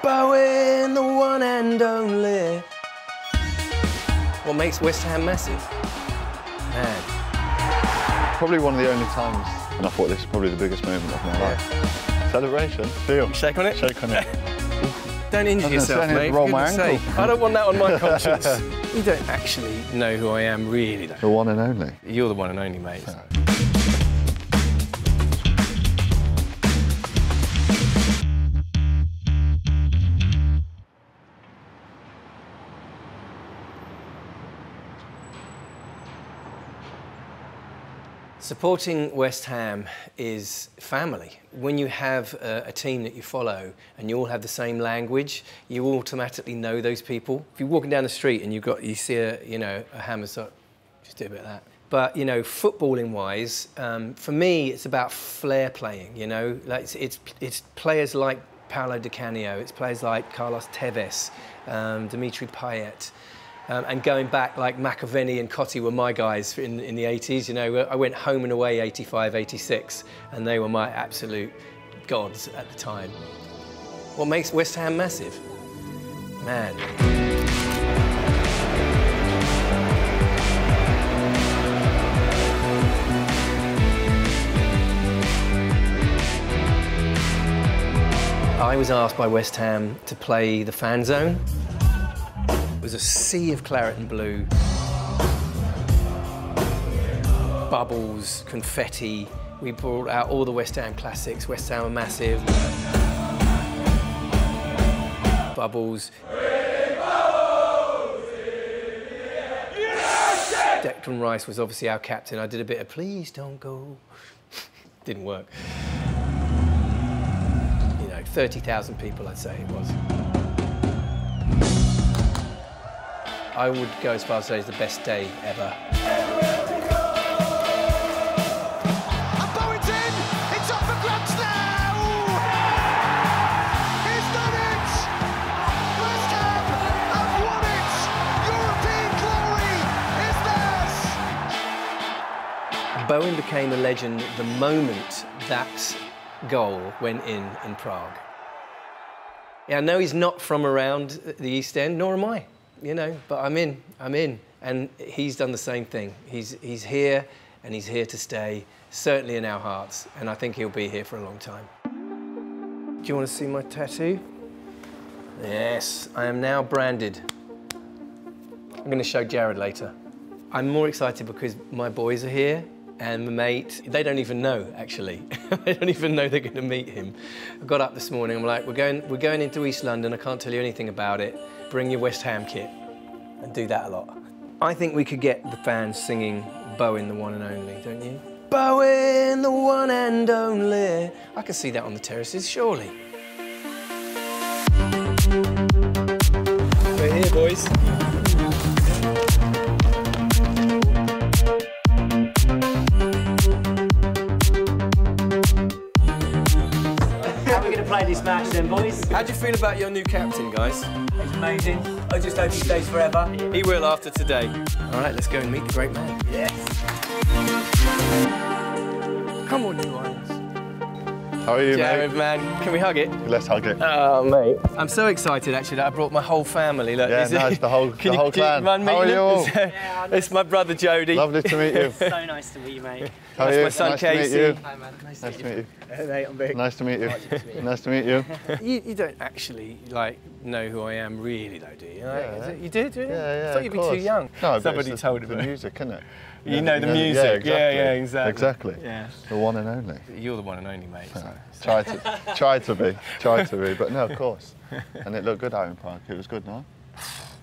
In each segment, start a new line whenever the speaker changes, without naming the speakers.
Bowen, the one and only. What makes West Ham massive? Man.
Probably one of the only times, and I thought this is probably the biggest moment of my life. Celebration, feel.
Shake on it?
Shake on it.
Don't injure yourself, mate.
Roll my ankle.
I don't want that on my conscience. You don't actually know who I am, really, though.
The one and only.
You're the one and only, mate. So. Supporting West Ham is family. When you have a team that you follow and you all have the same language, you automatically know those people. If you're walking down the street and you see a Hammer, so just do a bit of that. But footballing wise, for me, it's about flair playing. Like it's players like Paolo Di Canio, it's players like Carlos Tevez, Dimitri Payet. And going back, like McAvenny and Cotti were my guys in the 80s. I went home and away 85, 86, and they were my absolute gods at the time. What makes West Ham massive? Man. I was asked by West Ham to play the fan zone. It was a sea of claret and blue. Bubbles, confetti. We brought out all the West Ham classics. West Ham are massive. Bubbles. Declan Rice was obviously our captain. I did a bit of please don't go. Didn't work. 30,000 people, I'd say it was. I would go as far as to say it's the best day ever.
And Bowen's in! It's up for grabs now! He's done it! West Ham have won it! European glory is theirs!
Bowen became a legend the moment that goal went in Prague. Yeah, I know he's not from around the East End, nor am I. But I'm in, and he's done the same thing. He's here, and he's here to stay, certainly in our hearts, and I think he'll be here for a long time. Do you want to see my tattoo? Yes, I am now branded. I'm going to show Jarrod later. I'm more excited because my boys are here, and my mate, they don't even know, actually. They don't even know they're going to meet him. I got up this morning, I'm like, we're going into East London, I can't tell you anything about it. Bring your West Ham kit and do that a lot. I think we could get the fans singing Bowen, the one and only, don't you? Bowen, the one and only. I can see that on the terraces, surely. We're here, boys.
Play this match then, boys.
How do you feel about your new captain, guys?
It's amazing. I just hope he stays forever.
He will after today. All right, let's go and meet the great man.
Yes.
Come on, you ones.
How are you,
Jarrod,
mate?
man. Can we hug it?
Let's hug it.
Oh, mate. I'm so excited, actually, that I brought my whole family. Look,
Yeah, nice, the whole clan.
How
are you all?
It's my brother, Jody.
Lovely to meet you.
So nice to meet you, mate.
How are you?
My son,
nice
Casey.
To meet you.
Hi, man. Nice
to meet you.
Hey, mate, I'm big.
Nice to meet you. Nice to meet you.
You don't actually, know who I am, really, though, do you?
Yeah.
You did, didn't you?
Yeah,
I thought you'd be too young.
No,
somebody told
the music, isn't it?
You know the music.
Yeah,
exactly.
Exactly.
Yeah.
The one and only.
You're the one and only, mate. So.
Try to be, but no, of course. And it looked good out in Prague. It was good, no?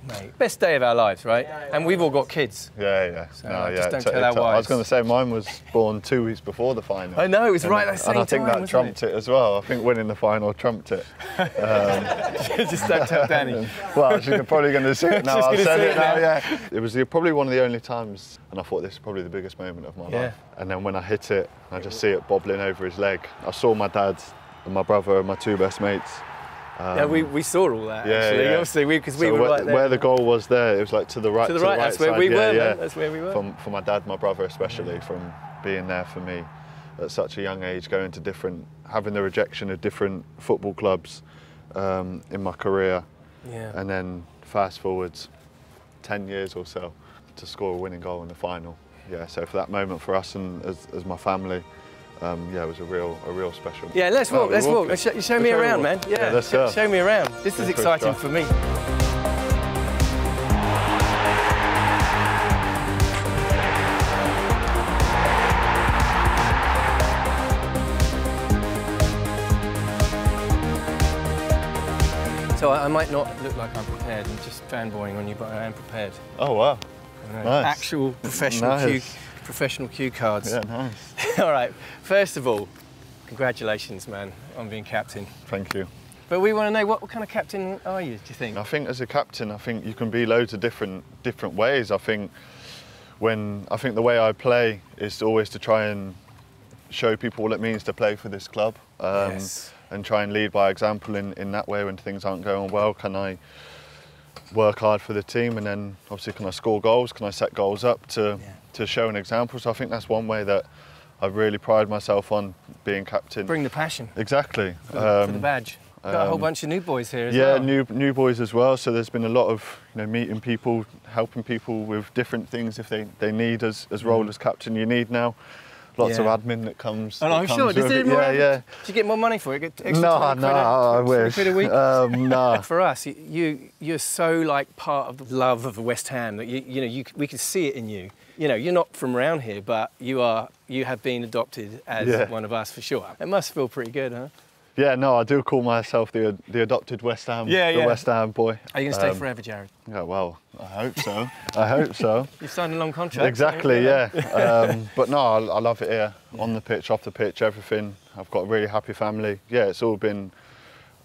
Mate, best day of our lives, right? And we've all got kids.
Yeah.
So just don't tell our wives.
I was going to say mine was born 2 weeks before the final.
I know, it was right at the same time.
And I think that trumped it as well. I think winning the final trumped it.
Just don't tell Danny.
Well, she's probably going to see it now. I'll send it now,
yeah.
It was probably one of the only times, and I thought this is probably the biggest moment of my life. And then when I hit it, I just see it bobbling over his leg. I saw my dad and my brother and my 2 best mates.
Yeah, we saw all that, actually, obviously, because we were right there.
Where the goal was there, it was like to the right
To the right, that's where we were, man. That's where we were.
For my dad, my brother especially, from being there for me at such a young age, going to having the rejection of different football clubs, in my career.
Yeah.
And then fast forwards 10 years or so to score a winning goal in the final. Yeah, so for that moment for us and as my family, yeah, it was a real special.
Yeah, let's walk. Let's walk. Show me around, man. Yeah,
let's go.
Show me around. This is exciting for me. So I might not look like I'm prepared and just fanboying on you, but I am prepared.
Oh wow, nice.
Actual professional cue cards.
Yeah, nice.
All right. First of all, congratulations, man, on being captain.
Thank you.
But we want to know what kind of captain are you? Do you think?
I think as a captain, I think you can be loads of different ways. I think the way I play is always to try and show people what it means to play for this club.
Yes.
And try and lead by example in that way when things aren't going well. Can I work hard for the team, and then obviously can I score goals? Can I set goals up to show an example? So I think that's one way that I've really prided myself on being captain.
Bring the passion.
Exactly.
For the badge. Got a whole bunch of new boys here as well.
Yeah, new boys as well. So there's been a lot of meeting people, helping people with different things if they need as role as captain you need now. Lots of admin that comes.
And I'm sure. Does it more? Yeah. Do you get more money for it? Get extra
no, I wish.
£20 a week?
No.
For us, you're so like part of the love of West Ham that we can see it in you. You know, you're not from around here, but you have been adopted as one of us for sure. It must feel pretty good, huh?
Yeah, no, I do call myself the adopted West Ham, the West Ham boy.
Are you going to stay forever, Jarrod?
Yeah, well, I hope so. I hope so.
You've signed a long contract.
Exactly, yeah. But no, I love it here, on the pitch, off the pitch, everything. I've got a really happy family. Yeah, it's all been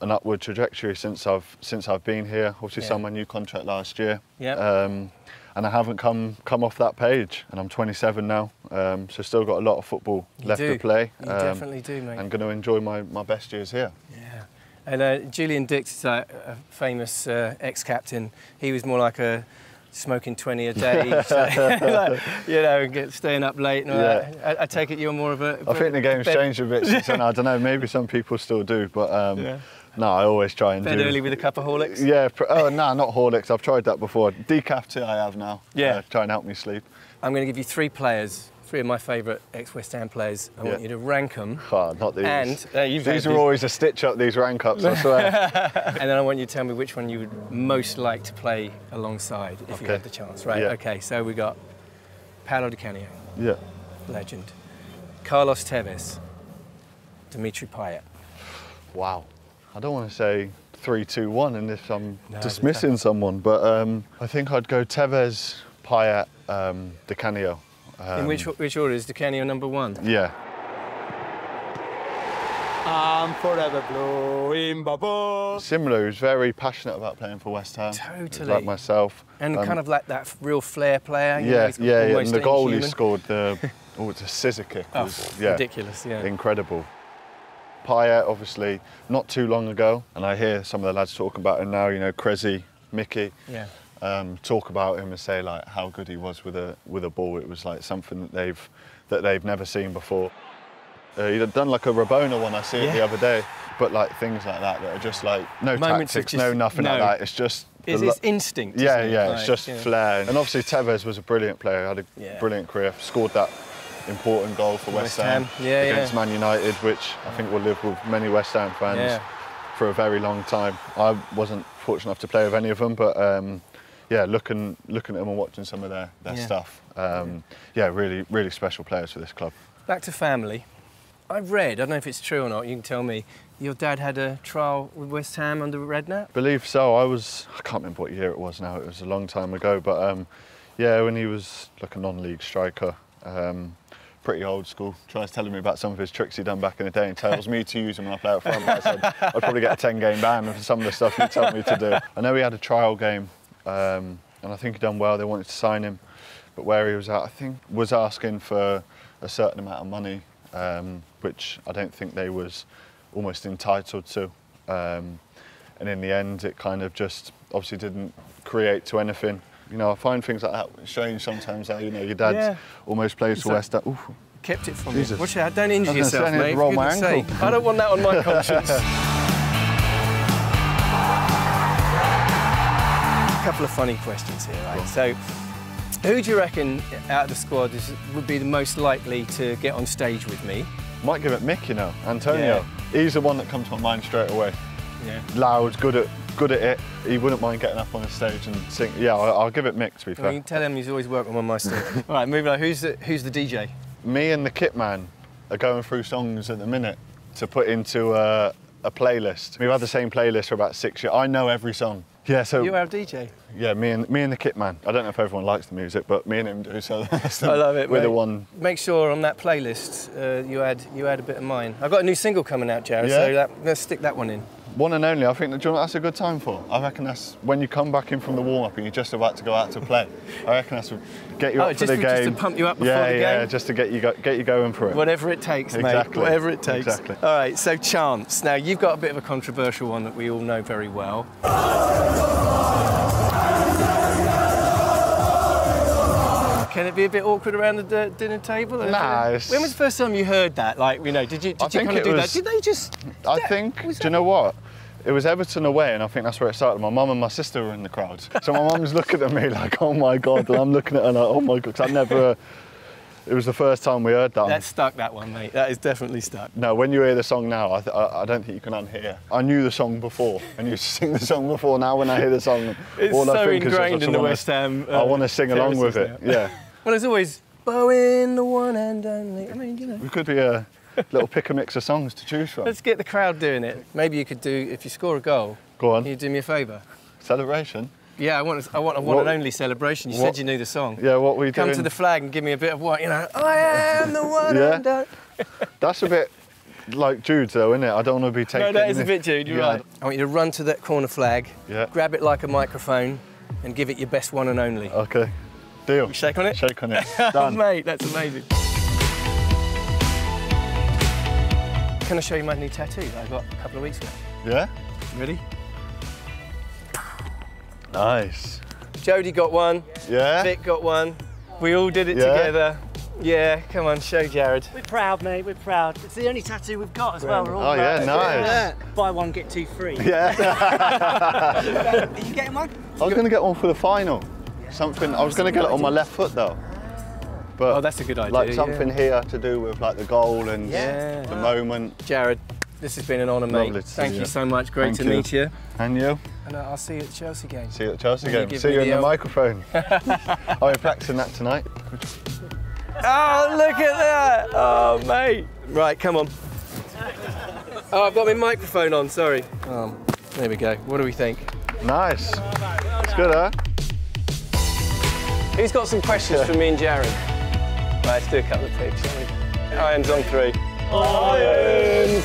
an upward trajectory since I've been here. Obviously, signed my new contract last year.
Yeah.
And I haven't come off that page, and I'm 27 now, so still got a lot of football left to play.
You definitely do, mate.
I'm going to enjoy my best years here.
Yeah, and Julian Dix is a famous ex-captain. He was more like a smoking 20 a day, so, staying up late and all that. I take it you're more of a...
I think the game's changed a bit since then. I don't know, maybe some people still do, but... No, I always try and
bed early with a cup of Horlicks?
Yeah, no, not Horlicks. I've tried that before. Decaf tea I have now.
Yeah.
Try and help me sleep.
I'm going to give you three of my favourite ex-West Ham players. I want you to rank them.
Oh, not these.
And
these are always a stitch up, these rank ups, I swear.
And then I want you to tell me which one you would most like to play alongside if you had the chance, right?
Yeah.
Okay, so we got Paolo Di Canio.
Yeah.
Legend. Carlos Tevez. Dimitri Payet.
Wow. I don't want to say 3, 2, 1 and if I'm dismissing someone, but I think I'd go Tevez, Payet, Di Canio.
In which order is Di Canio number 1?
Yeah.
I'm forever blue in Babo.
Similar, he was very passionate about playing for West Ham.
Totally.
Like myself.
And kind of like that real flair player.
Yeah. And the goal he scored, it's a scissor kick.
Ridiculous, yeah.
Incredible. Payet, obviously, not too long ago, and I hear some of the lads talking about him now, Chesney, Mickey, talk about him and say like how good he was with a ball. It was like something that they've never seen before. He'd done like a Rabona one, I see it the other day, but like things like that are just like no tactics, no nothing like that. It's just
it's instinct.
It's just flair. And obviously Tevez was a brilliant player, had a brilliant career, scored that important goal for West Ham against Man United, which I think will live with many West Ham fans for a very long time. I wasn't fortunate enough to play with any of them, but looking at them and watching some of their stuff, really, really special players for this club.
Back to family. I've read, I don't know if it's true or not, you can tell me, your dad had a trial with West Ham under Redknapp?
I believe so. I can't remember what year it was now, it was a long time ago, but when he was like a non-league striker, pretty old school, tries telling me about some of his tricks he'd done back in the day and tells me to use them when I play out front. I said I'd probably get a 10-game ban for some of the stuff he'd tell me to do. I know he had a trial game and I think he'd done well, they wanted to sign him, but where he was at, I think, was asking for a certain amount of money, which I don't think they was almost entitled to. And in the end, it kind of just obviously didn't create to anything. I find things like that strange sometimes. How your dad almost plays for West Ham.
Kept it from you. Watch out! Don't injure yourself, mate.
Roll my ankle.
I don't want that on my conscience. couple of funny questions here, right? So, who do you reckon out of the squad would be the most likely to get on stage with me?
Might give it Mick, you know, Antonio. Yeah. He's the one that comes to my mind straight away.
Yeah.
Loud, good at it. He wouldn't mind getting up on the stage and sing. Yeah, I'll give it Mick, to be fair.
You can tell him he's always working on my stuff. All right, moving on. Who's the DJ?
Me and the kit man are going through songs at the minute to put into a playlist. We've had the same playlist for about 6 years. I know every song. Yeah, so
you are DJ.
Yeah, me and the kit man. I don't know if everyone likes the music, but me and him do. So
I love it.
We're
mate.
the one.
Make sure on that playlist you add a bit of mine. I've got a new single coming out, Jarrod.
Yeah?
So let's stick that one in.
One and only. I think that's a good time for. I reckon that's when you come back in from the warm up and you're just about to go out to play. I reckon that's to get you up for the game.
Just to pump you up before the game.
Yeah, just to get you going for it.
Whatever it takes,
exactly.
mate. Whatever it takes.
Exactly.
All right. So Chance. Now you've got a bit of a controversial one that we all know very well. Can it be a bit awkward around the dinner table?
Nah.
When was the first time you heard that? Like, you know, did you kind of do that? Did they just?
I think. Do you know what? It was Everton away, and I think that's where it started. My mum and my sister were in the crowd, so my mum's looking at me like, "Oh my God," and I'm looking at her like, "Oh my God," 'cause I never. It was the first time we heard that.
That's stuck, that one, mate. That is definitely stuck.
No, when you hear the song now, I don't think you can unhear. I knew the song before, and you sing the song before. Now, when I hear the song,
it's
all
so
I think
ingrained
is
in the West Ham.
I want to sing along with it.
Now.
Yeah.
Well, there's always Bowen, the one and only. I mean, you know.
We could be a little pick and mix of songs to choose from.
Let's get the crowd doing it. Maybe you could do, if you score a goal.
Go on.
Can you do me a favour?
Celebration.
Yeah, I want a one and only celebration. You said you knew the song.
Yeah, what we
Come
doing?
to the flag and give me a bit of what, you know, I am the one and only.
That's a bit like Jude, though, isn't it? I don't want to be taking...
No, that is a bit Jude, you're right. I want you to run to that corner flag, grab it like a microphone, and give it your best one and only.
OK. Deal.
You shake on it?
Shake on it.
Oh,
Done.
mate, that's amazing. Can I show you my new tattoo that I got a couple of weeks ago?
Yeah?
Ready?
Nice.
Jody got one.
Yeah?
Vic got one. We all did it together. Yeah, come on, show Jarrod.
We're proud, mate, we're proud. It's the only tattoo we've got as well. We're all
yeah, nice.
Yeah. Buy one, get two free.
Yeah.
Are you getting one?
I was going to get one for the final. Something, I was going to get it on my left foot, though. But
that's a good idea.
Like something here to do with like the goal and the moment.
Jarrod, this has been an honour, mate. Thank you so much. Great to meet you.
And you?
And I'll see you at the Chelsea game.
See you at the Chelsea game. See you in the microphone. Are we practicing that tonight?
Oh, look at that! Oh, mate. Right, come on. Oh, I've got my microphone on, sorry. There we go. What do we think?
Nice. It's good, huh?
Who's got some questions for me and Jarrod? Right, let's do a couple of picks, shall we? Irons on 3. Irons!